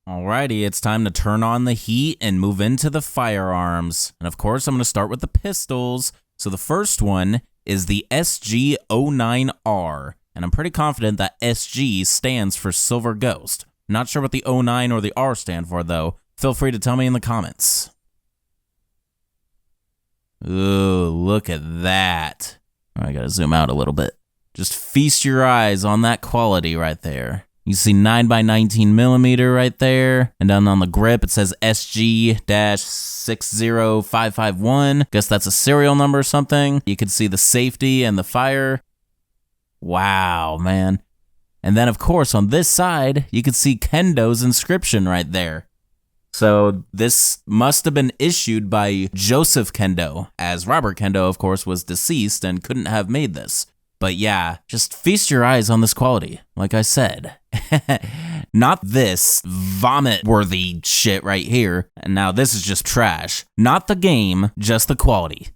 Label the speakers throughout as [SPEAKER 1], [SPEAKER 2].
[SPEAKER 1] Alrighty, it's time to turn on the heat and move into the firearms. And of course, I'm going to start with the pistols. So the first one is the SG-09R. And I'm pretty confident that SG stands for Silver Ghost. Not sure what the 09 or the R stand for, though. Feel free to tell me in the comments. Ooh, look at that. I gotta zoom out a little bit. Just feast your eyes on that quality right there. You see 9x19mm right there. And then on the grip, it says SG-60551. Guess that's a serial number or something. You can see the safety and the fire. Wow, man. And then, of course, on this side, you can see Kendo's inscription right there. So this must have been issued by Joseph Kendo, as Robert Kendo, of course, was deceased and couldn't have made this. But yeah, just feast your eyes on this quality, like I said. Not this vomit-worthy shit right here. And now this is just trash. Not the game, just the quality.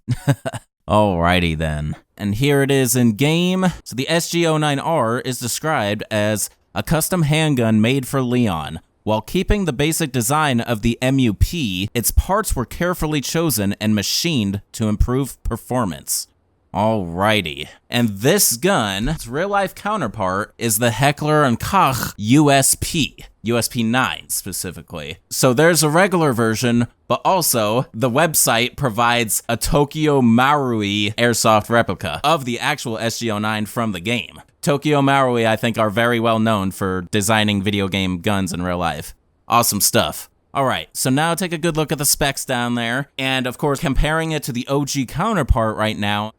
[SPEAKER 1] Alrighty then. And here it is in game. So the SG-09R is described as a custom handgun made for Leon. While keeping the basic design of the MUP, its parts were carefully chosen and machined to improve performance. Alrighty. And this gun, its real-life counterpart, is the Heckler and Koch USP. USP 9 specifically. So there's a regular version, but also the website provides a Tokyo Marui airsoft replica of the actual SG-09 from the game. Tokyo Marui, I think, are very well known for designing video game guns in real life. Awesome stuff. Alright, so now take a good look at the specs down there, and of course comparing it to the OG counterpart right now.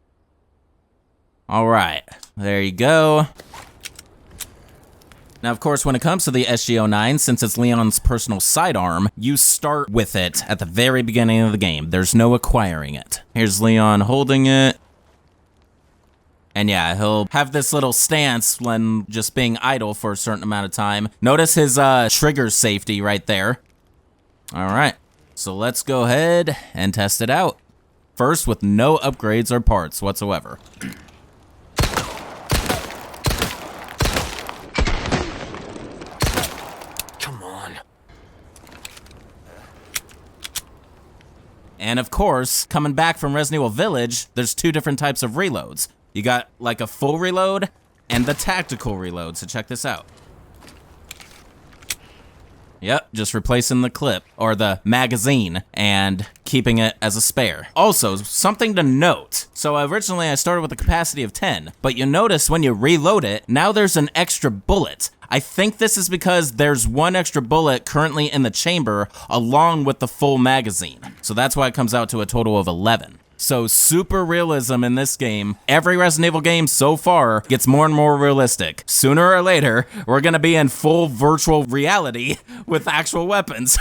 [SPEAKER 1] Alright, there you go. Now, of course, when it comes to the SG-09, since it's Leon's personal sidearm, you start with it at the very beginning of the game. There's no acquiring it. Here's Leon holding it. And yeah, he'll have this little stance when just being idle for a certain amount of time. Notice his trigger safety right there. Alright, so let's go ahead and test it out. First, with no upgrades or parts whatsoever. And of course, coming back from Resident Evil Village, there's two different types of reloads. You got like a full reload and the tactical reload, so check this out. Yep, just replacing the clip, or the magazine, and keeping it as a spare. Also, something to note. So originally I started with a capacity of 10, but you notice when you reload it, now there's an extra bullet. I think this is because there's one extra bullet currently in the chamber along with the full magazine. So that's why it comes out to a total of 11. So super realism in this game. Every Resident Evil game so far gets more and more realistic. Sooner or later, we're gonna be in full virtual reality with actual weapons.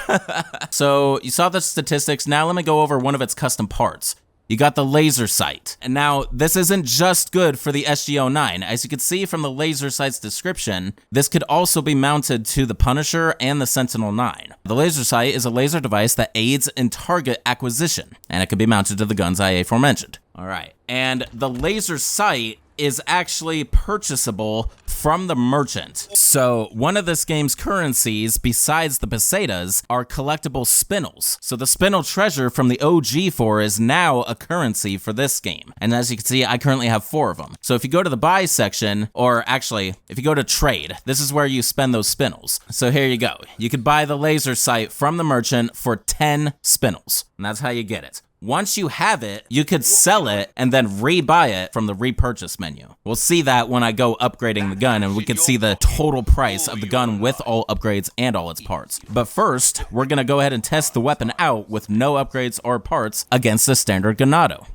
[SPEAKER 1] So you saw the statistics. Now let me go over one of its custom parts. You got the laser sight. And now, this isn't just good for the SG-09. As you can see from the laser sight's description, this could also be mounted to the Punisher and the Sentinel Nine. The laser sight is a laser device that aids in target acquisition, and it can be mounted to the guns I aforementioned. Alright, and the laser sight is actually purchasable from the merchant. So one of this game's currencies, besides the pesetas, are collectible spinels. So the spinel treasure from the OG 4 is now a currency for this game. And as you can see, I currently have 4 of them. So if you go to the buy section, or actually, if you go to trade, this is where you spend those spinels. So here you go. You could buy the laser sight from the merchant for 10 spinels. And that's how you get it. Once you have it, you could sell it and then rebuy it from the repurchase menu. We'll see that when I go upgrading the gun, and we can see the total price of the gun with all upgrades and all its parts. But first, we're gonna go ahead and test the weapon out with no upgrades or parts against the standard Ganado.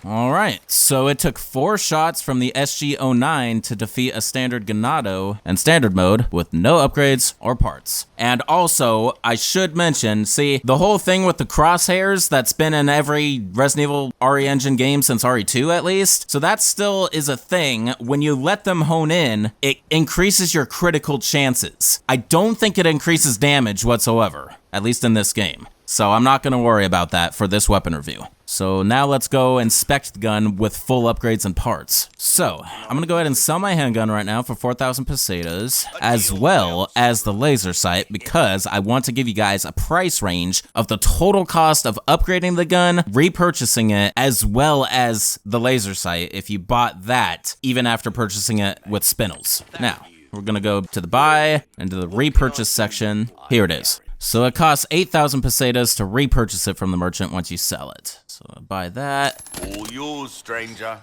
[SPEAKER 1] Alright, so it took 4 shots from the SG-09 to defeat a standard Ganado in standard mode with no upgrades or parts. And also, I should mention, see, the whole thing with the crosshairs that's been in every Resident Evil RE Engine game since RE2 at least, so that still is a thing. When you let them hone in, it increases your critical chances. I don't think it increases damage whatsoever, at least in this game. So I'm not going to worry about that for this weapon review. So now let's go inspect the gun with full upgrades and parts. So I'm gonna go ahead and sell my handgun right now for 4,000 pesetas, as well as the laser sight, because I want to give you guys a price range of the total cost of upgrading the gun, repurchasing it, as well as the laser sight if you bought that, even after purchasing it with spinels. Now, we're gonna go to the buy, into the repurchase section. Here it is. So it costs 8,000 pesetas to repurchase it from the merchant once you sell it. So I buy that.
[SPEAKER 2] All yours, stranger.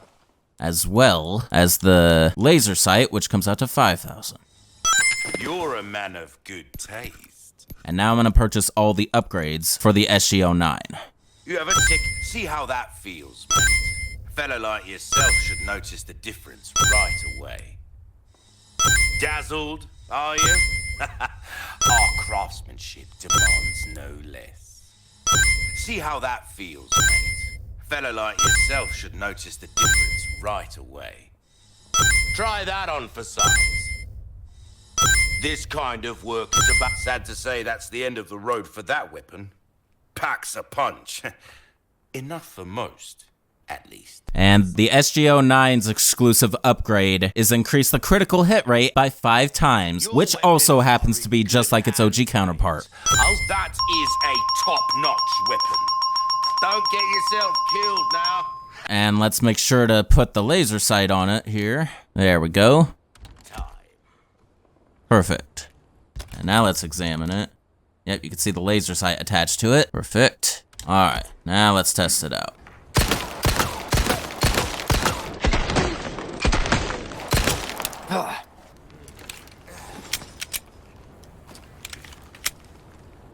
[SPEAKER 1] As well as the laser sight, which comes out to 5,000.
[SPEAKER 2] You're a man of good taste.
[SPEAKER 1] And now I'm gonna purchase all the upgrades for the SIG-Sauer.
[SPEAKER 2] You have a tick. See how that feels, mate. A fellow like yourself should notice the difference right away. Dazzled, are you? Our craftsmanship demands no less. See how that feels, mate. A fellow like yourself should notice the difference right away. Try that on for size. This kind of work is about... Sad to say that's the end of the road for that weapon. Packs a punch. Enough for most, at least.
[SPEAKER 1] And the SIG-Sauer's exclusive upgrade is increase the critical hit rate by 5 times, which also happens to be just like its OG counterpart.
[SPEAKER 2] That is a top-notch weapon. Don't get yourself killed now.
[SPEAKER 1] And let's make sure to put the laser sight on it here. There we go. Perfect. And now let's examine it. Yep, you can see the laser sight attached to it. Perfect. All right, now let's test it out.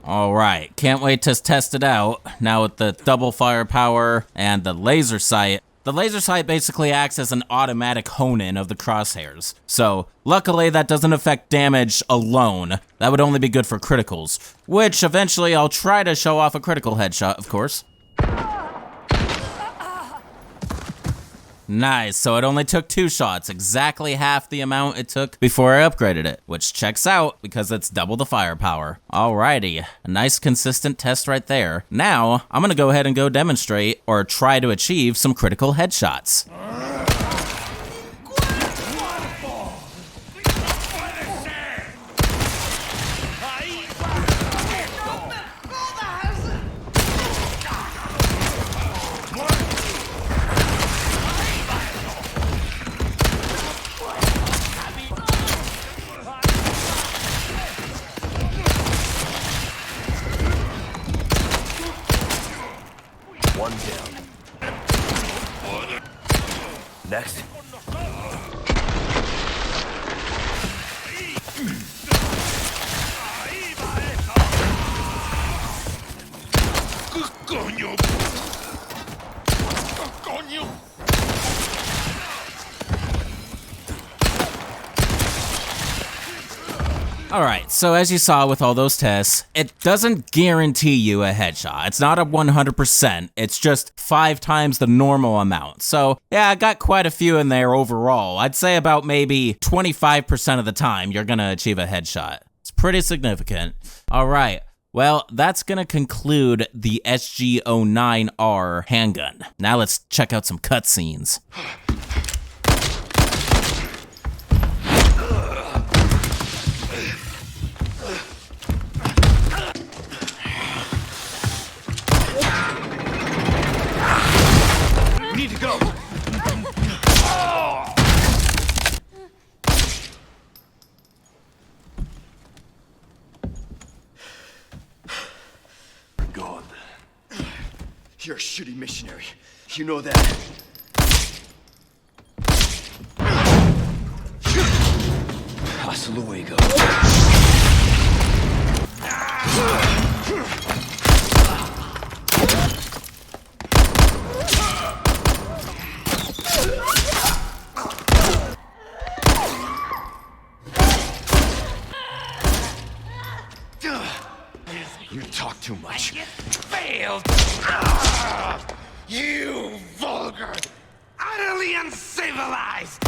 [SPEAKER 1] All right, can't wait to test it out. Now with the double firepower and the laser sight. The laser sight basically acts as an automatic hone-in of the crosshairs. So, luckily that doesn't affect damage alone. That would only be good for criticals, which eventually I'll try to show off a critical headshot, of course. Nice, so it only took 2 shots, exactly half the amount it took before I upgraded it, which checks out because it's double the firepower. Alrighty, a nice consistent test right there. Now, I'm gonna go ahead and go demonstrate or try to achieve some critical headshots.
[SPEAKER 2] One down. Next. Coño. Coño.
[SPEAKER 1] Alright, so as you saw with all those tests, it doesn't guarantee you a headshot. It's not a 100%, it's just 5 times the normal amount. So yeah, I got quite a few in there overall. I'd say about maybe 25% of the time you're gonna achieve a headshot. It's pretty significant. Alright, well, that's gonna conclude the SIG-Sauer handgun. Now let's check out some cutscenes.
[SPEAKER 2] Need to go.
[SPEAKER 3] God. You're a shitty missionary. You know that. Hasta luego. You talk too much.
[SPEAKER 2] Failed. You vulgar, utterly uncivilized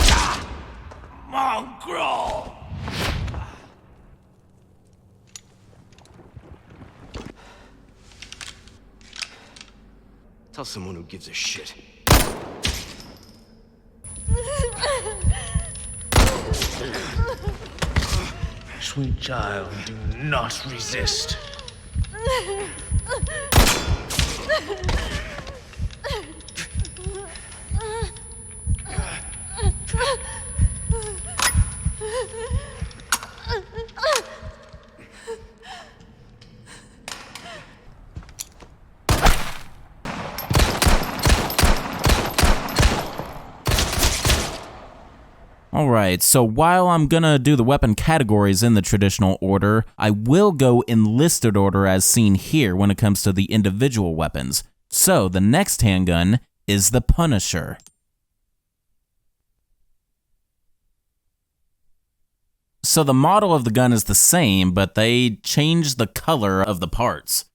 [SPEAKER 2] mongrel.
[SPEAKER 3] Tell someone who gives a shit.
[SPEAKER 4] Sweet child, do not resist.
[SPEAKER 1] Alright, so while I'm gonna do the weapon categories in the traditional order, I will go in listed order as seen here when it comes to the individual weapons. So the next handgun is the Punisher. So the model of the gun is the same, but they changed the color of the parts.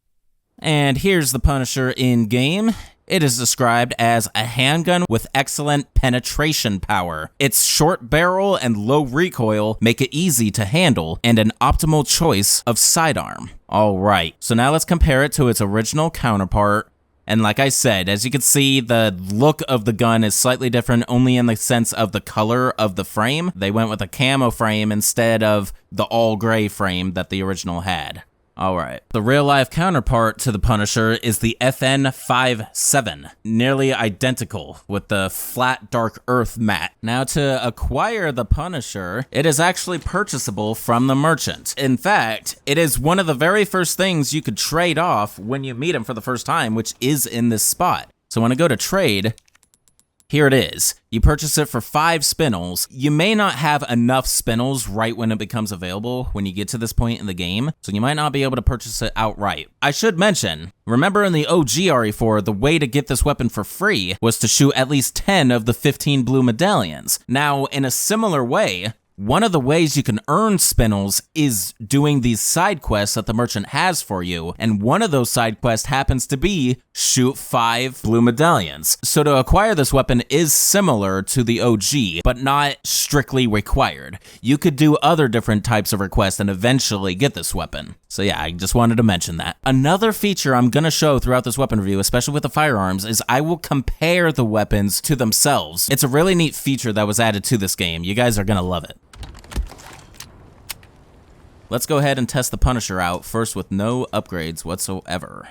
[SPEAKER 1] And here's the Punisher in game. It is described as a handgun with excellent penetration power. Its short barrel and low recoil make it easy to handle, and an optimal choice of sidearm. Alright, so now let's compare it to its original counterpart. And like I said, as you can see, the look of the gun is slightly different only in the sense of the color of the frame. They went with a camo frame instead of the all gray frame that the original had. Alright, the real-life counterpart to the Punisher is the FN57, nearly identical with the flat dark earth matte. Now to acquire the Punisher, it is actually purchasable from the merchant. In fact, it is one of the very first things you could trade off when you meet him for the first time, which is in this spot. So when I go to trade, here it is. You purchase it for 5 spinels. You may not have enough spinels right when it becomes available when you get to this point in the game, so you might not be able to purchase it outright. I should mention, remember in the OG RE4, the way to get this weapon for free was to shoot at least 10 of the 15 blue medallions. Now, in a similar way, one of the ways you can earn spinels is doing these side quests that the merchant has for you, and one of those side quests happens to be shoot 5 blue medallions. So to acquire this weapon is similar to the OG, but not strictly required. You could do other different types of requests and eventually get this weapon. So yeah, I just wanted to mention that. Another feature I'm gonna show throughout this weapon review, especially with the firearms, is I will compare the weapons to themselves. It's a really neat feature that was added to this game. You guys are gonna love it. Let's go ahead and test the Punisher out, first with no upgrades whatsoever.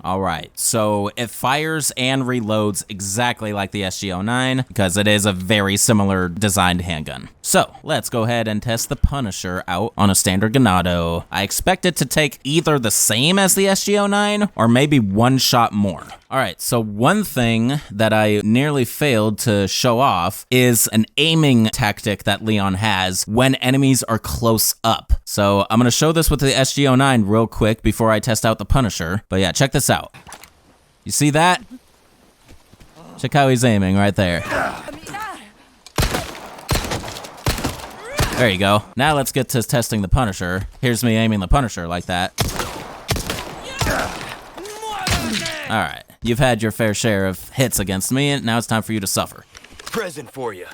[SPEAKER 1] Alright, so it fires and reloads exactly like the SG-09 because it is a very similar designed handgun. So, let's go ahead and test the Punisher out on a standard Ganado. I expect it to take either the same as the SG-09 or maybe one shot more. Alright, so one thing that I nearly failed to show off is an aiming tactic that Leon has when enemies are close up. So I'm going to show this with the SG-09 real quick before I test out the Punisher. But yeah, check this out. You see that? Check how he's aiming right there. There you go. Now let's get to testing the Punisher. Here's me aiming the Punisher like that. Alright, you've had your fair share of hits against me, and now it's time for you to suffer.
[SPEAKER 3] Present for you.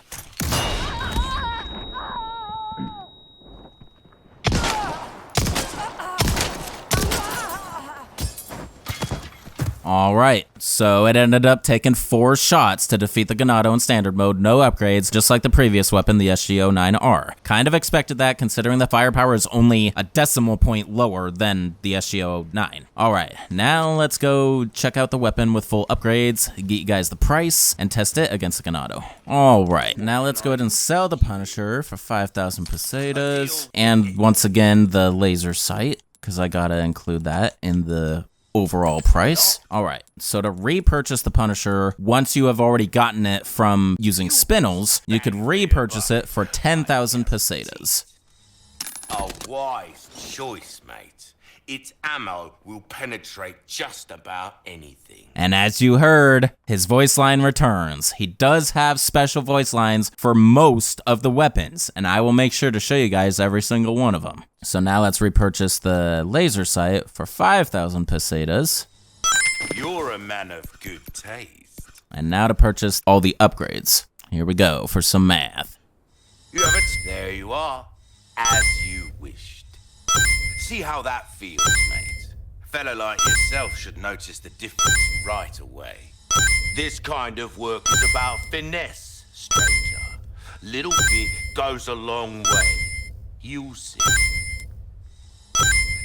[SPEAKER 1] Alright, so it ended up taking 4 shots to defeat the Ganado in standard mode, no upgrades, just like the previous weapon, the SG-09R. Kind of expected that considering the firepower is only a decimal point lower than the SG-09. Alright, now let's go check out the weapon with full upgrades, get you guys the price, and test it against the Ganado. Alright, now let's go ahead and sell the Punisher for 5,000 pesetas, and once again the laser sight, because I gotta include that in the overall price. Alright, so to repurchase the Punisher, once you have already gotten it from using spinels, you could repurchase it for 10,000 pesetas.
[SPEAKER 2] A wise choice, mate. Its ammo will penetrate just about anything.
[SPEAKER 1] And as you heard, his voice line returns. He does have special voice lines for most of the weapons, and I will make sure to show you guys every single one of them. So now let's repurchase the laser sight for 5,000 pesetas.
[SPEAKER 2] You're a man of good taste.
[SPEAKER 1] And now to purchase all the upgrades. Here we go for some math.
[SPEAKER 2] You have it. There you are. As you wished. See how that feels, mate? A fella like yourself should notice the difference right away. This kind of work is about finesse, stranger. Little bit goes a long way. You'll see.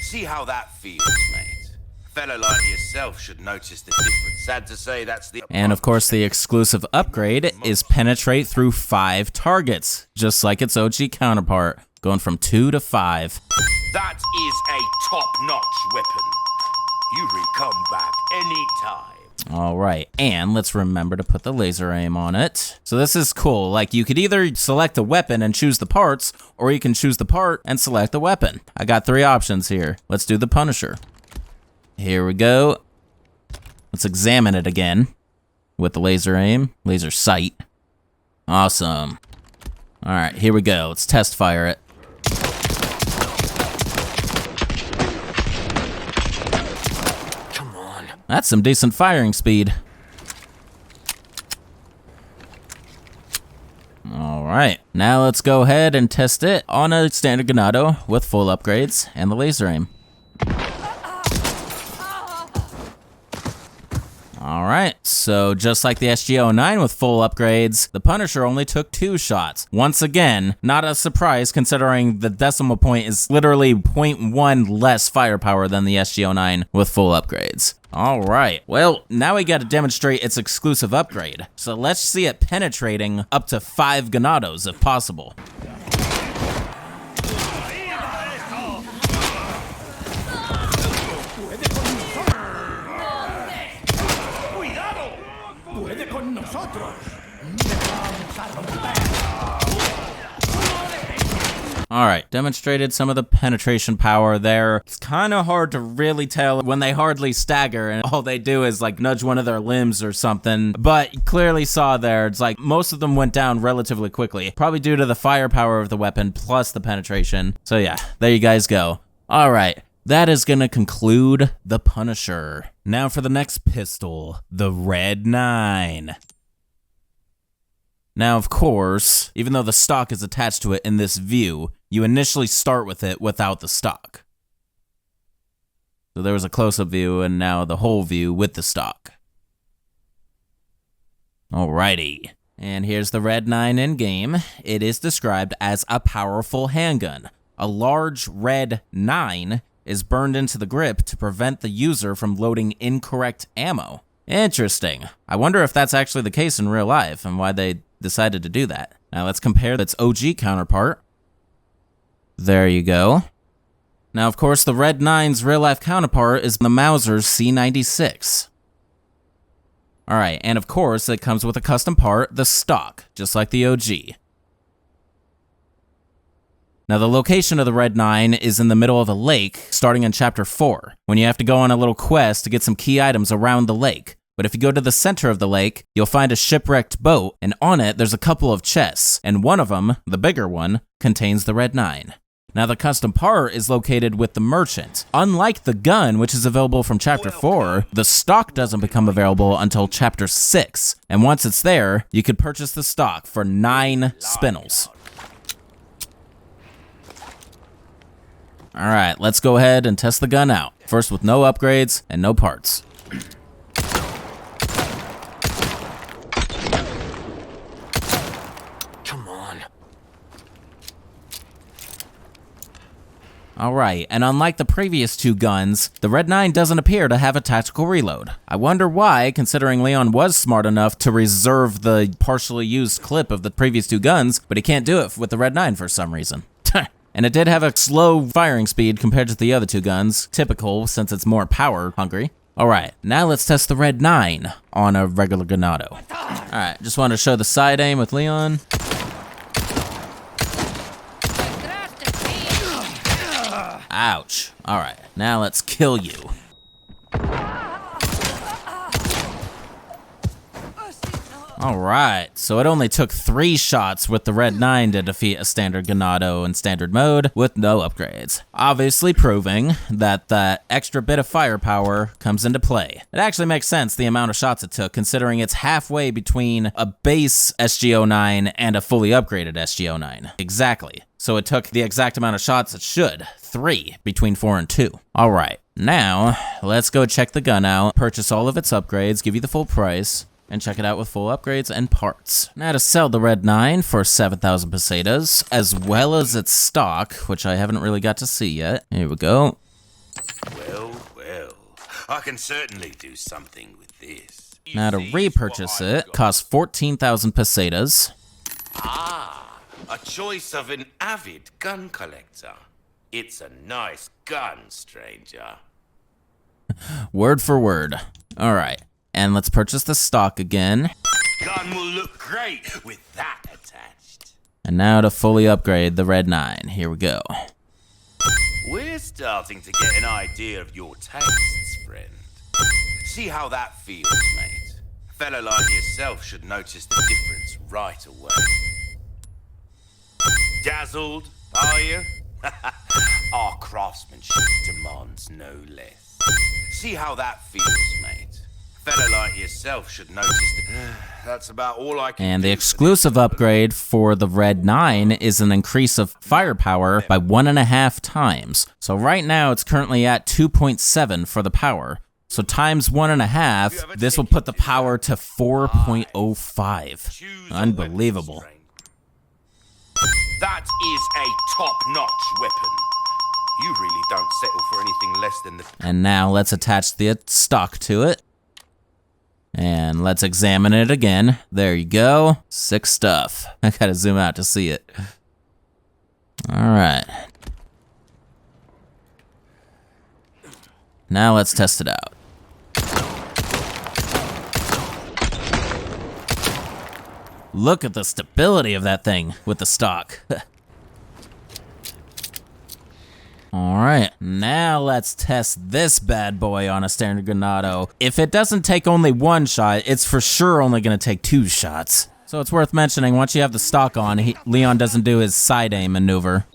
[SPEAKER 2] See how that feels, mate? A fella like yourself should notice the difference. Sad to say, that's the...
[SPEAKER 1] And of course, the exclusive upgrade is penetrate through 5 targets, just like its OG counterpart, going from 2 to 5.
[SPEAKER 2] That is a top-notch weapon. You can come back anytime.
[SPEAKER 1] All right, and let's remember to put the laser aim on it. So this is cool. Like, you could either select a weapon and choose the parts, or you can choose the part and select the weapon. I got 3 options here. Let's do the Punisher. Here we go. Let's examine it again with the laser aim, laser sight. Awesome. All right, here we go. Let's test fire it. That's some decent firing speed. Alright, now let's go ahead and test it on a standard Ganado with full upgrades and the laser aim. Alright, so just like the SG-09 with full upgrades, the Punisher only took 2 shots. Once again, not a surprise considering the decimal point is literally 0.1 less firepower than the SG-09 with full upgrades. Alright, well, now we gotta demonstrate its exclusive upgrade. So let's see it penetrating up to 5 Ganados if possible. Alright, demonstrated some of the penetration power there. It's kind of hard to really tell when they hardly stagger and all they do is like nudge one of their limbs or something. But you clearly saw there, it's like most of them went down relatively quickly. Probably due to the firepower of the weapon plus the penetration. So yeah, there you guys go. Alright, that is gonna conclude the Punisher. Now for the next pistol, the Red 9. Now, of course, even though the stock is attached to it in this view, you initially start with it without the stock. So there was a close-up view and now the whole view with the stock. Alrighty. And here's the Red 9 in-game. It is described as a powerful handgun. A large red 9 is burned into the grip to prevent the user from loading incorrect ammo. Interesting. I wonder if that's actually the case in real life and why they decided to do that. Now let's compare its OG counterpart. There you go. Now of course the Red 9's real life counterpart is the Mauser C96. Alright, and of course it comes with a custom part, the stock, just like the OG. Now the location of the Red 9 is in the middle of a lake, starting in Chapter 4, when you have to go on a little quest to get some key items around the lake. But if you go to the center of the lake, you'll find a shipwrecked boat, and on it there's a couple of chests, and one of them, the bigger one, contains the Red 9. Now the custom part is located with the merchant. Unlike the gun, which is available from Chapter 4, the stock doesn't become available until Chapter 6, and once it's there, you could purchase the stock for 9 spinels. Alright, let's go ahead and test the gun out. First with no upgrades and no parts.
[SPEAKER 4] Come on.
[SPEAKER 1] Alright, and unlike the previous 2 guns, the Red 9 doesn't appear to have a tactical reload. I wonder why, considering Leon was smart enough to reserve the partially used clip of the previous 2 guns, but he can't do it with the Red 9 for some reason. And it did have a slow firing speed compared to the other 2 guns, typical since it's more power hungry. Alright, now let's test the Red 9 on a regular Ganado. Alright, just wanted to show the side aim with Leon. Ouch. Alright, now let's kill you. Alright, so it only took 3 shots with the Red 9 to defeat a standard Ganado in standard mode with no upgrades. Obviously proving that that extra bit of firepower comes into play. It actually makes sense the amount of shots it took, considering it's halfway between a base SG-09 and a fully upgraded SG-09. Exactly. So it took the exact amount of shots it should. 3 between 4 and 2. Alright, now let's go check the gun out, purchase all of its upgrades, give you the full price, and check it out with full upgrades and parts. Now to sell the Red 9 for 7,000 pesetas, as well as its stock, which I haven't really got to see yet. Here we go.
[SPEAKER 2] Well, I can certainly do something with this.
[SPEAKER 1] Now to repurchase it, costs 14,000 pesetas.
[SPEAKER 2] Ah, a choice of an avid gun collector. It's a nice gun, stranger.
[SPEAKER 1] Word for word. Alright. And let's purchase the stock again.
[SPEAKER 2] Gun will look great with that attached.
[SPEAKER 1] And now to fully upgrade the Red 9. Here we go.
[SPEAKER 2] We're starting to get an idea of your tastes, friend. See how that feels, mate. A fella like yourself should notice the difference right away. Dazzled, are you? Our craftsmanship demands no less. See how that feels, mate. Fella like yourself should notice that. That's about all I can
[SPEAKER 1] And the
[SPEAKER 2] do
[SPEAKER 1] exclusive upgrade for the Red 9 is an increase of firepower by 1.5 times. So right now it's currently at 2.7 for the power. So times 1.5, this will put the power to 4.05.
[SPEAKER 2] Choose a
[SPEAKER 1] Unbelievable.
[SPEAKER 2] weapon, stranger. That is a top-notch weapon. You really don't settle for anything less than the...
[SPEAKER 1] And now let's attach the stock to it. And let's examine it again. There you go. Sick stuff. I gotta zoom out to see it. Alright. Now let's test it out. Look at the stability of that thing with the stock. Alright, now let's test this bad boy on a standard Ganado. If it doesn't take only 1 shot, it's for sure only gonna take 2 shots. So it's worth mentioning, once you have the stock on, Leon doesn't do his side aim maneuver.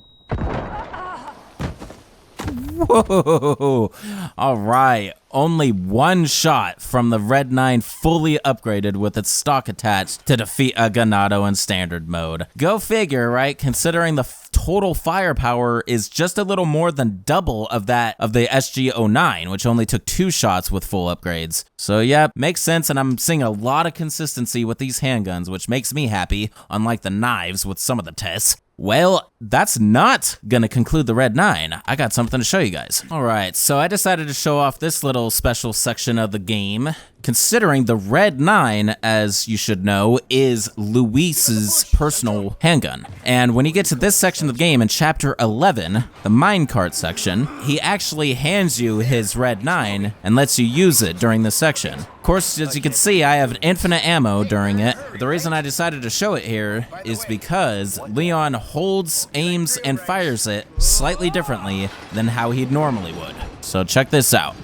[SPEAKER 1] Whoa! Alright, only 1 shot from the Red 9 fully upgraded with its stock attached to defeat a Ganado in standard mode. Go figure, right? Considering the total firepower is just a little more than double of that of the SG-09, which only took 2 shots with full upgrades. So yeah, makes sense, and I'm seeing a lot of consistency with these handguns, which makes me happy, unlike the knives with some of the tests. Well, that's not gonna conclude the Red 9. I got something to show you guys. Alright, so I decided to show off this little special section of the game, considering the Red 9, as you should know, is Luis's personal handgun. And when you get to this section of the game in Chapter 11, the minecart section, he actually hands you his Red 9 and lets you use it during this section. Of course, as you can see, I have infinite ammo during it. The reason I decided to show it here is because Leon holds, aims, and fires it slightly differently than how he normally would. So check this out.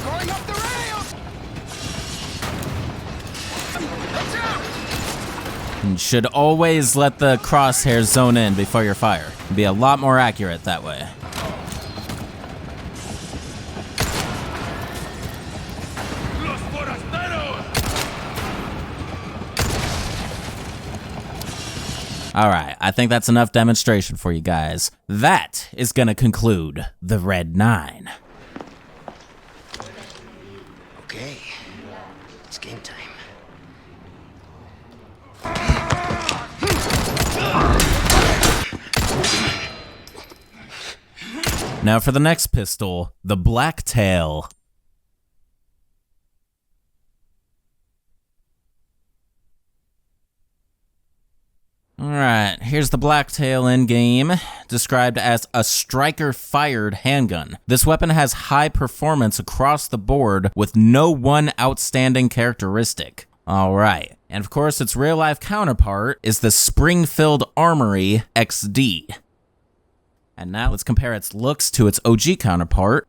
[SPEAKER 3] Going up the rails! Watch out!
[SPEAKER 1] You should always let the crosshairs zone in before your fire. It'd be a lot more accurate that way. Alright, I think that's enough demonstration for you guys. That is gonna conclude the Red 9.
[SPEAKER 5] Okay, it's game time.
[SPEAKER 1] Now for the next pistol, the Blacktail. Alright, here's the Blacktail in-game, described as a striker-fired handgun. This weapon has high performance across the board with no one outstanding characteristic. Alright, and of course its real-life counterpart is the Springfield Armory XD. And now let's compare its looks to its OG counterpart.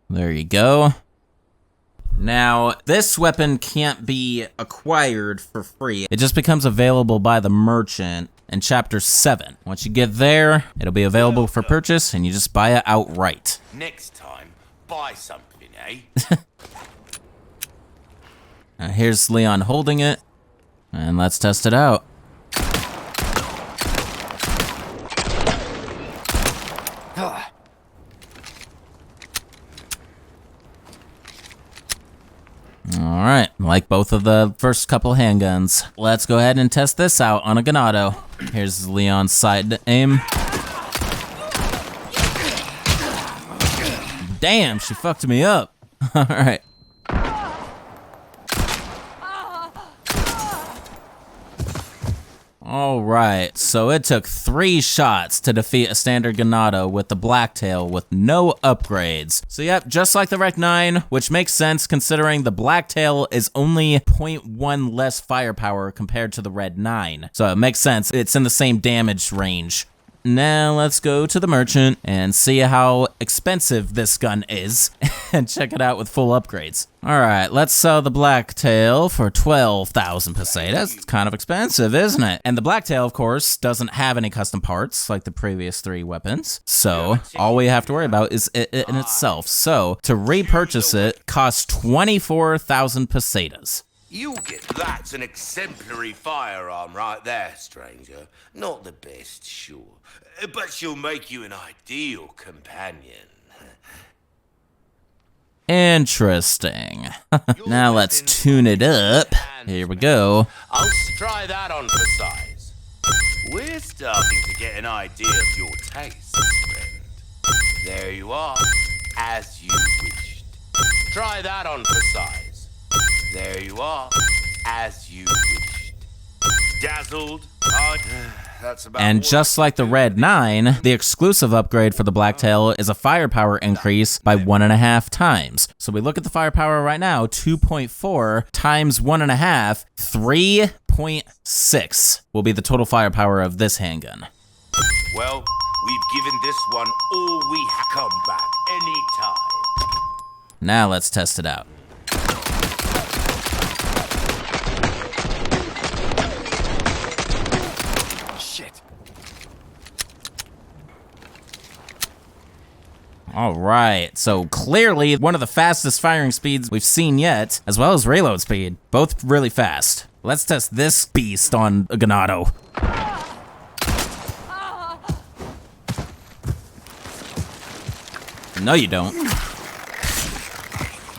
[SPEAKER 1] There you go. Now, this weapon can't be acquired for free. It just becomes available by the merchant in Chapter 7. Once you get there, it'll be available for purchase, and you just buy it outright.
[SPEAKER 2] Next time, buy something, eh?
[SPEAKER 1] Now, here's Leon holding it, and let's test it out. Alright, like both of the first couple handguns. Let's go ahead and test this out on a Ganado. Here's Leon's side aim. Damn, she fucked me up. Alright. Alright, so it took 3 shots to defeat a standard Ganado with the Blacktail with no upgrades. So yep, just like the Rec 9, which makes sense considering the Blacktail is only 0.1 less firepower compared to the Red 9. So it makes sense, it's in the same damage range. Now let's go to the merchant and see how expensive this gun is and check it out with full upgrades. Alright, let's sell the Blacktail for 12,000 pesetas. It's kind of expensive, isn't it? And the Blacktail, of course, doesn't have any custom parts like the previous 3 weapons. So all we have to worry about is it in itself. So to repurchase it costs 24,000 pesetas.
[SPEAKER 2] You get that's an exemplary firearm right there, stranger. Not the best, sure, but she'll make you an ideal companion.
[SPEAKER 1] Interesting. Now let's tune it up. Here we go.
[SPEAKER 2] I'll try that on for size. We're starting to get an idea of your taste, friend. There you are, as you wished. Try that on for size. There you are, as you wished. Dazzled? That's about
[SPEAKER 1] and just like the Red 9, the exclusive upgrade for the Blacktail is a firepower increase by 1.5 times. So we look at the firepower right now, 2.4 times 1.5, 3.6 will be the total firepower of this handgun.
[SPEAKER 2] Well, we've given this one all we come back anytime.
[SPEAKER 1] Now let's test it out. Alright, so clearly one of the fastest firing speeds we've seen yet, as well as reload speed. Both really fast. Let's test this beast on a Ganado. No, you don't.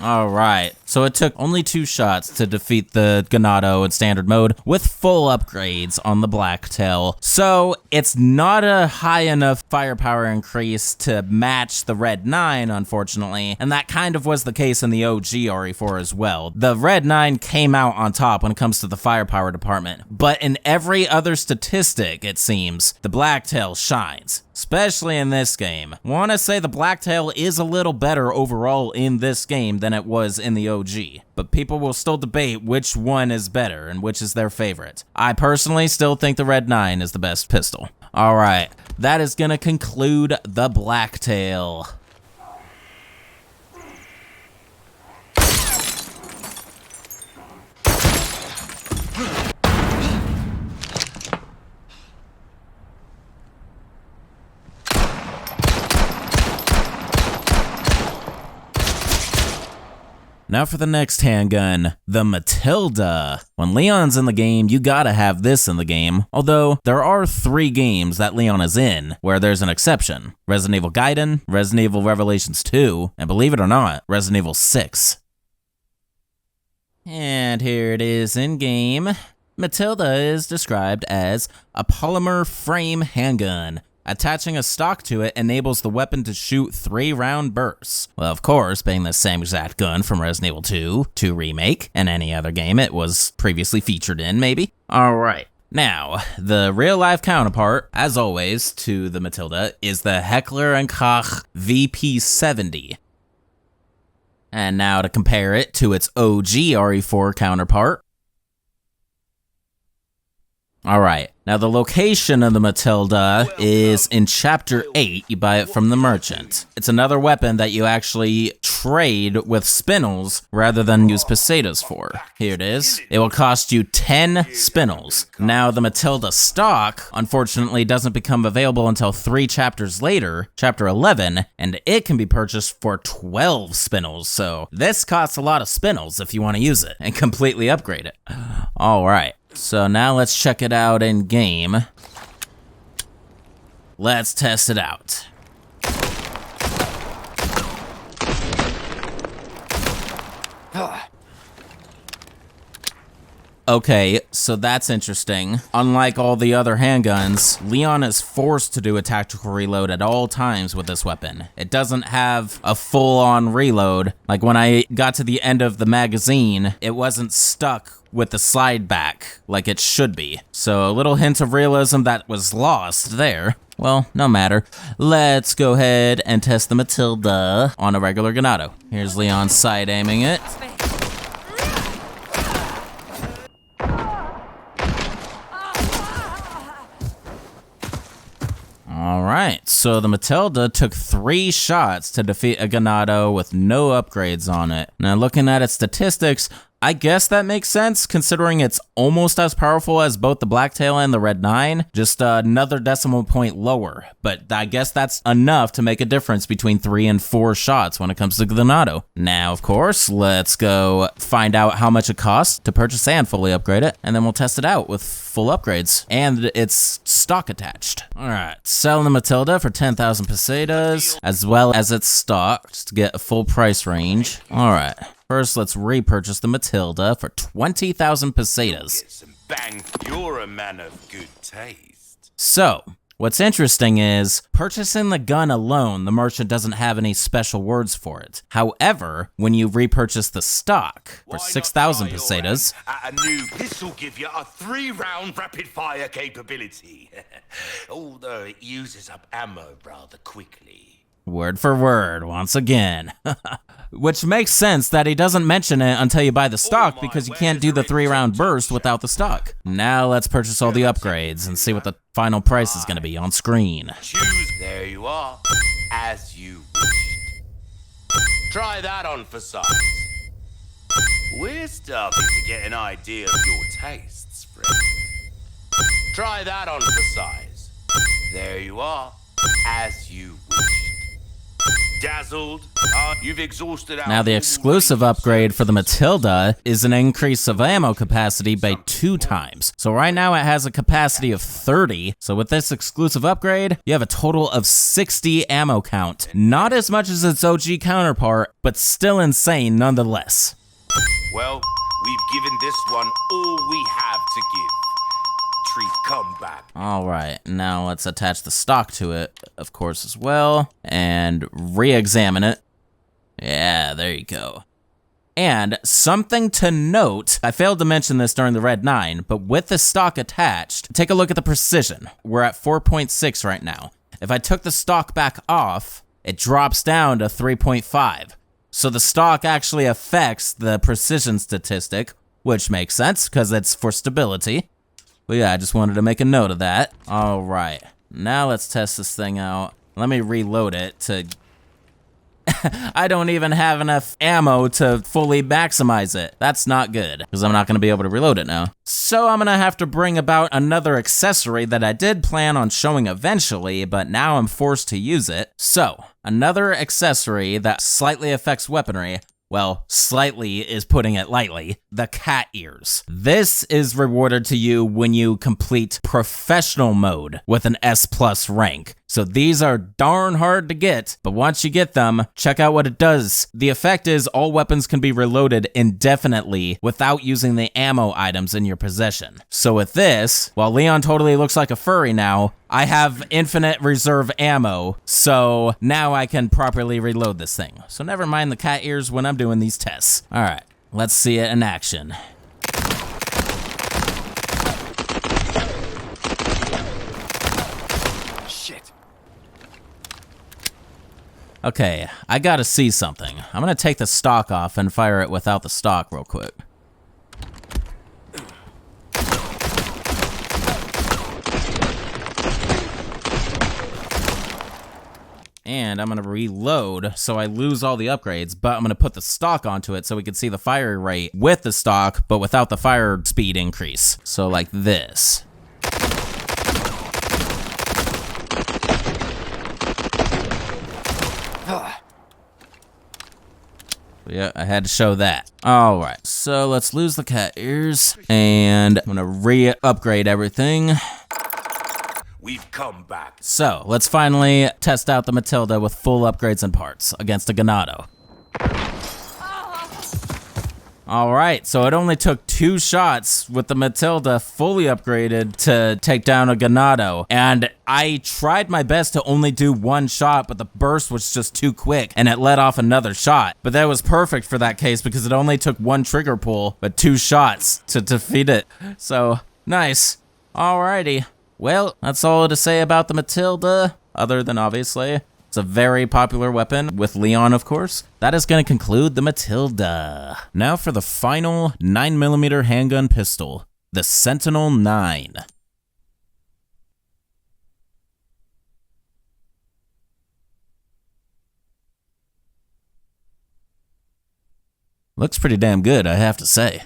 [SPEAKER 1] Alright, so it took only 2 shots to defeat the Ganado in standard mode with full upgrades on the Blacktail. So it's not a high enough firepower increase to match the Red 9, unfortunately, and that kind of was the case in the OG RE4 as well. The Red 9 came out on top when it comes to the firepower department, but in every other statistic, it seems, the Blacktail shines. Especially in this game. Want to say the Blacktail is a little better overall in this game than it was in the OG, but people will still debate which one is better and which is their favorite. I personally still think the Red 9 is the best pistol. Alright, that is gonna conclude the Blacktail. Now for the next handgun, the Matilda. When Leon's in the game, you gotta have this in the game. Although, there are 3 games that Leon is in where there's an exception. Resident Evil Gaiden, Resident Evil Revelations 2, and believe it or not, Resident Evil 6. And here it is in game. Matilda is described as a polymer frame handgun. Attaching a stock to it enables the weapon to shoot 3-round bursts. Well, of course, being the same exact gun from Resident Evil 2 to Remake, and any other game it was previously featured in, maybe. Alright. Now, the real-life counterpart, as always, to the Matilda is the Heckler & Koch VP70. And now to compare it to its OG RE4 counterpart. Alright, now the location of the Matilda is in Chapter 8. You buy it from the merchant. It's another weapon that you actually trade with spinels rather than use pesetas for. Here it is. It will cost you 10 spinels. Now, the Matilda stock, unfortunately, doesn't become available until 3 chapters later, chapter 11, and it can be purchased for 12 spinels. So this costs a lot of spinels if you want to use it and completely upgrade it. All right, so now let's check it out in game. Let's test it out. Okay, so that's interesting. Unlike all the other handguns, Leon is forced to do a tactical reload at all times with this weapon. It doesn't have a full-on reload. Like when I got to the end of the magazine, it wasn't stuck with the slide back like it should be. So a little hint of realism that was lost there. Well, no matter. Let's go ahead and test the Matilda on a regular Ganado. Here's Leon side aiming it. Alright, so the Matilda took 3 shots to defeat a Ganado with no upgrades on it. Now looking at its statistics, I guess that makes sense considering it's almost as powerful as both the Blacktail and the Red 9, just another decimal point lower. But I guess that's enough to make a difference between 3 and 4 shots when it comes to Ganado. Now, of course, let's go find out how much it costs to purchase and fully upgrade it, and then we'll test it out with full upgrades and its stock attached. Alright, selling the Matilda for 10,000 pesetas, as well as its stock, just to get a full price range. Alright. First, let's repurchase the Matilda for 20,000 pesetas.
[SPEAKER 2] Get some bang. You're a man of good taste.
[SPEAKER 1] So, what's interesting is, purchasing the gun alone, the merchant doesn't have any special words for it. However, when you repurchase the stock for 6,000 pesetas,
[SPEAKER 2] a new pistol give you a 3-round rapid-fire capability. Although it uses up ammo rather quickly.
[SPEAKER 1] word for word, once again. Which makes sense that he doesn't mention it until you buy the stock because you can't do the 3-round burst without the stock. Now let's purchase all the upgrades and see what the final price is going to be on screen.
[SPEAKER 2] Choose. There you are, as you wished. Try that on for size. We're starting to get an idea of your tastes, friend. Try that on for size. There you are, as you wished. Dazzled? You've exhausted our...
[SPEAKER 1] Now the exclusive upgrade for the Matilda is an increase of ammo capacity by 2 times. So right now it has a capacity of 30. So with this exclusive upgrade, you have a total of 60 ammo count. Not as much as its OG counterpart, but still insane nonetheless.
[SPEAKER 2] Well, we've given this one all we have to give. Treat come back.
[SPEAKER 1] Alright, now let's attach the stock to it, of course, as well, and re-examine it. Yeah, there you go. And something to note, I failed to mention this during the Red 9, but with the stock attached, take a look at the precision. We're at 4.6 right now. If I took the stock back off, it drops down to 3.5. So the stock actually affects the precision statistic, which makes sense because it's for stability. But yeah, I just wanted to make a note of that. All right, now let's test this thing out. Let me reload it to... I don't even have enough ammo to fully maximize it. That's not good, because I'm not going to be able to reload it now. So I'm going to have to bring about another accessory that I did plan on showing eventually, but now I'm forced to use it. So, another accessory that slightly affects weaponry. Well, slightly is putting it lightly. The cat ears. This is rewarded to you when you complete professional mode with an S+ rank. So these are darn hard to get, but once you get them, check out what it does. The effect is all weapons can be reloaded indefinitely without using the ammo items in your possession. So with this, while Leon totally looks like a furry now, I have infinite reserve ammo, so now I can properly reload this thing. So never mind the cat ears when I'm doing these tests. All right, let's see it in action. Okay, I gotta see something. I'm gonna take the stock off and fire it without the stock real quick. And I'm gonna reload so I lose all the upgrades, but I'm gonna put the stock onto it so we can see the fire rate with the stock, but without the fire speed increase. So like this. Yeah, I had to show that. All right, so let's lose the cat ears, and I'm gonna re-upgrade everything.
[SPEAKER 2] We've come back.
[SPEAKER 1] So let's finally test out the Matilda with full upgrades and parts against a Ganado. All right, so it only took 2 shots with the Matilda fully upgraded to take down a Ganado. And I tried my best to only do 1 shot, but the burst was just too quick and it let off another shot. But that was perfect for that case because it only took 1 trigger pull, but 2 shots to defeat it. So, nice. Alrighty. Well, that's all to say about the Matilda, other than obviously it's a very popular weapon with Leon, of course. That is going to conclude the Matilda. Now for the final 9mm handgun pistol, the Sentinel Nine. Looks pretty damn good, I have to say.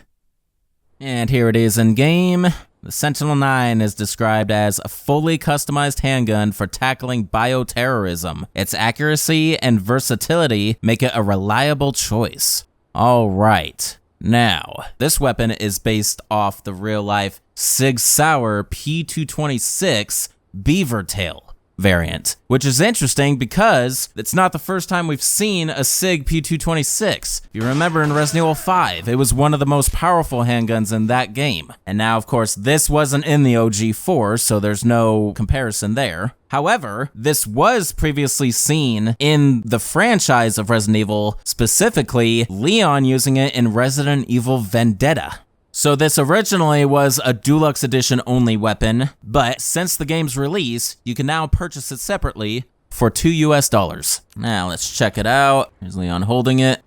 [SPEAKER 1] And here it is in game. The Sentinel Nine is described as a fully customized handgun for tackling bioterrorism. Its accuracy and versatility make it a reliable choice. All right. Now, this weapon is based off the real-life SIG-Sauer P226 Beavertail variant, which is interesting because it's not the first time we've seen a SIG P226. If you remember in Resident Evil 5, it was one of the most powerful handguns in that game. And now, of course, this wasn't in the OG4, so there's no comparison there. However, this was previously seen in the franchise of Resident Evil, specifically Leon using it in Resident Evil Vendetta. So this originally was a Deluxe Edition only weapon, but since the game's release, you can now purchase it separately for $2 US. Now let's check it out. Here's Leon holding it,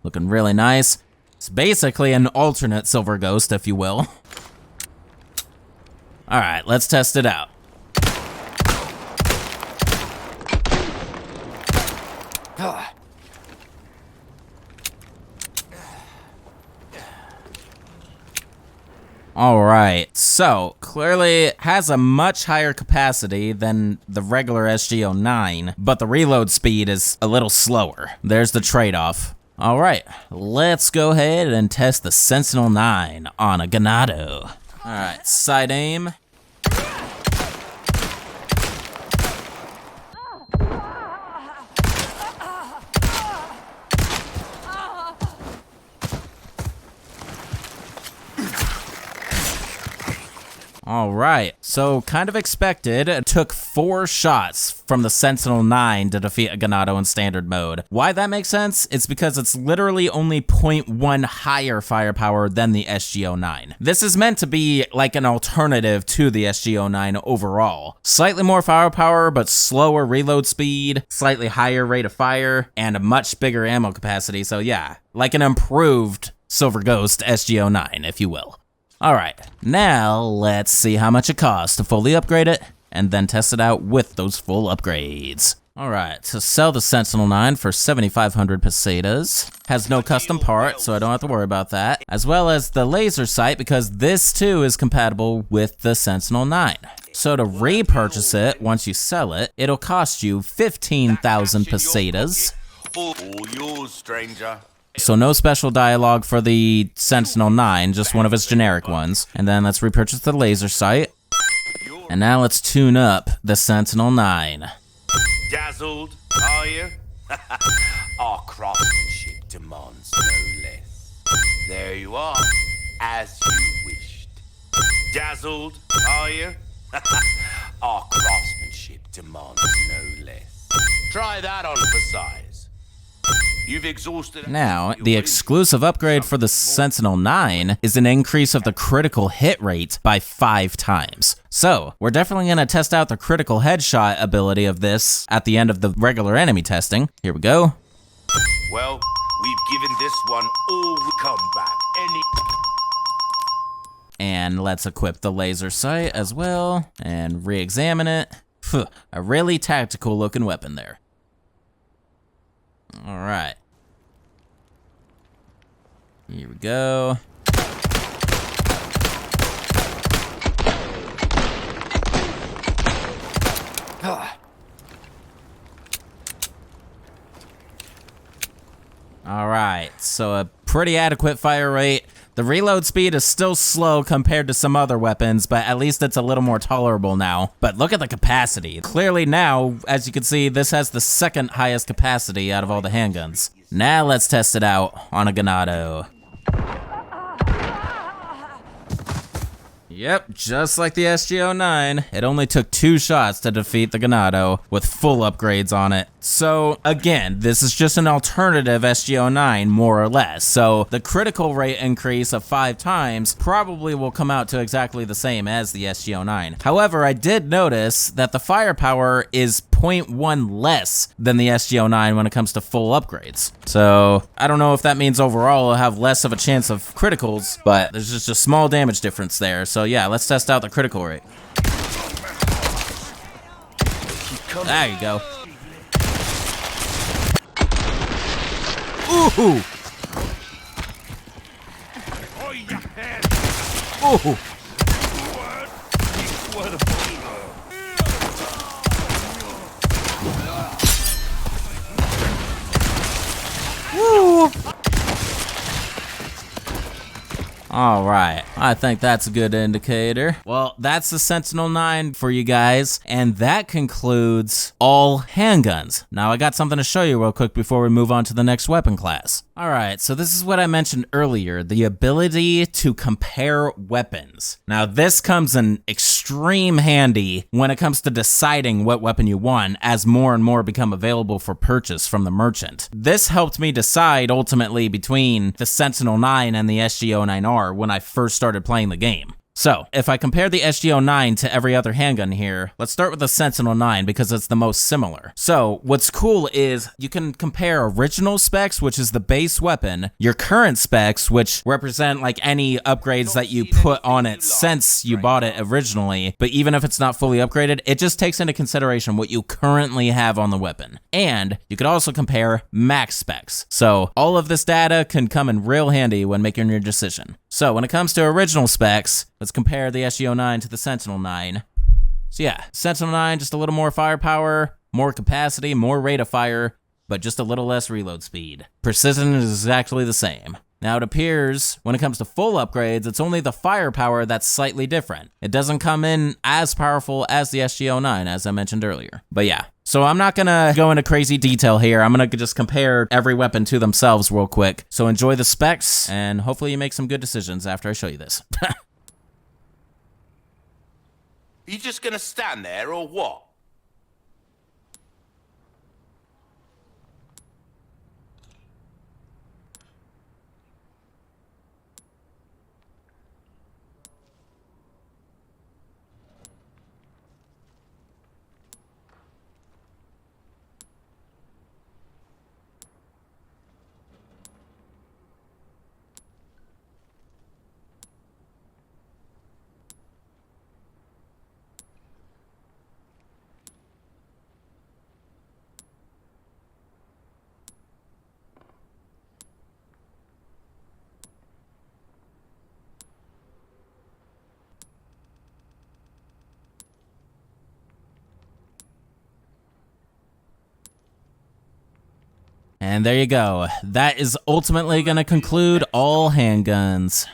[SPEAKER 1] looking really nice. It's basically an alternate Silver Ghost, if you will. All right, let's test it out. All right, so clearly it has a much higher capacity than the regular SG-09, but the reload speed is a little slower. There's the trade-off. All right, let's go ahead and test the Sentinel Nine on a Ganado. All right, side aim. All right, so kind of expected. It took 4 shots from the Sentinel 9 to defeat a Ganado in standard mode. Why that makes sense? It's because it's literally only 0.1 higher firepower than the SG-09. This is meant to be like an alternative to the SG-09 overall. Slightly more firepower, but slower reload speed, slightly higher rate of fire, and a much bigger ammo capacity. So yeah, like an improved Silver Ghost SG-09, if you will. All right, now let's see how much it costs to fully upgrade it and then test it out with those full upgrades. All right, to sell the Sentinel 9 for 7,500 pesetas. Has no custom part, so I don't have to worry about that. As well as the laser sight, because this too is compatible with the Sentinel 9. So to repurchase it, once you sell it, it'll cost you 15,000 pesetas.
[SPEAKER 2] All yours, stranger.
[SPEAKER 1] So no special dialogue for the Sentinel 9, just one of its generic ones. And then let's repurchase the laser sight. And now let's tune up the Sentinel 9.
[SPEAKER 2] Dazzled, are you? Our craftsmanship demands no less. There you are, as you wished. Dazzled, are you? Our craftsmanship demands no less. Try that on for size. You've exhausted.
[SPEAKER 1] Now, the exclusive upgrade for the Sentinel 9 is an increase of the critical hit rate by 5 times. So, we're definitely going to test out the critical headshot ability of this at the end of the regular enemy testing. Here we go.
[SPEAKER 2] Well, we've given this one all the comeback.
[SPEAKER 1] And let's equip the laser sight as well and re-examine it. Phew, a really tactical looking weapon there. All right. Here we go. All right, so a pretty adequate fire rate. The reload speed is still slow compared to some other weapons, but at least it's a little more tolerable now. But look at the capacity. Clearly now, as you can see, this has the second highest capacity out of all the handguns. Now let's test it out on a Ganado. Yep, just like the SG-09, it only took 2 shots to defeat the Ganado with full upgrades on it. So again, this is just an alternative SG-09 more or less. So the critical rate increase of 5 times probably will come out to exactly the same as the SG-09. However, I did notice that the firepower is 0.1 less than the SG-09 when it comes to full upgrades. So I don't know if that means overall I'll have less of a chance of criticals, but there's just a small damage difference there. So yeah, let's test out the critical rate. There you go. Ooh! Ooh! Woo! All right, I think that's a good indicator. Well, that's the Sentinel 9 for you guys, and that concludes all handguns. Now, I got something to show you real quick before we move on to the next weapon class. All right, so this is what I mentioned earlier, the ability to compare weapons. Now, this comes in extreme handy when it comes to deciding what weapon you want, as more and more become available for purchase from the merchant. This helped me decide ultimately between the Sentinel 9 and the SG-09R when I first started playing the game. So, if I compare the SG-09 to every other handgun here, let's start with the Sentinel 9 because it's the most similar. So, what's cool is you can compare original specs, which is the base weapon, your current specs, which represent like any upgrades that you put on it since you bought it originally, but even if it's not fully upgraded, it just takes into consideration what you currently have on the weapon. And you could also compare max specs. So, all of this data can come in real handy when making your decision. So, when it comes to original specs, let's compare the SG-09 to the Sentinel 9. So yeah, Sentinel 9, just a little more firepower, more capacity, more rate of fire, but just a little less reload speed. Precision is exactly the same. Now it appears, when it comes to full upgrades, it's only the firepower that's slightly different. It doesn't come in as powerful as the SG-09, as I mentioned earlier. But yeah, so I'm not gonna go into crazy detail here. I'm gonna just compare every weapon to themselves real quick. So enjoy the specs, and hopefully you make some good decisions after I show you this.
[SPEAKER 2] You just gonna stand there or what?
[SPEAKER 1] And there you go. That is ultimately going to conclude all handguns.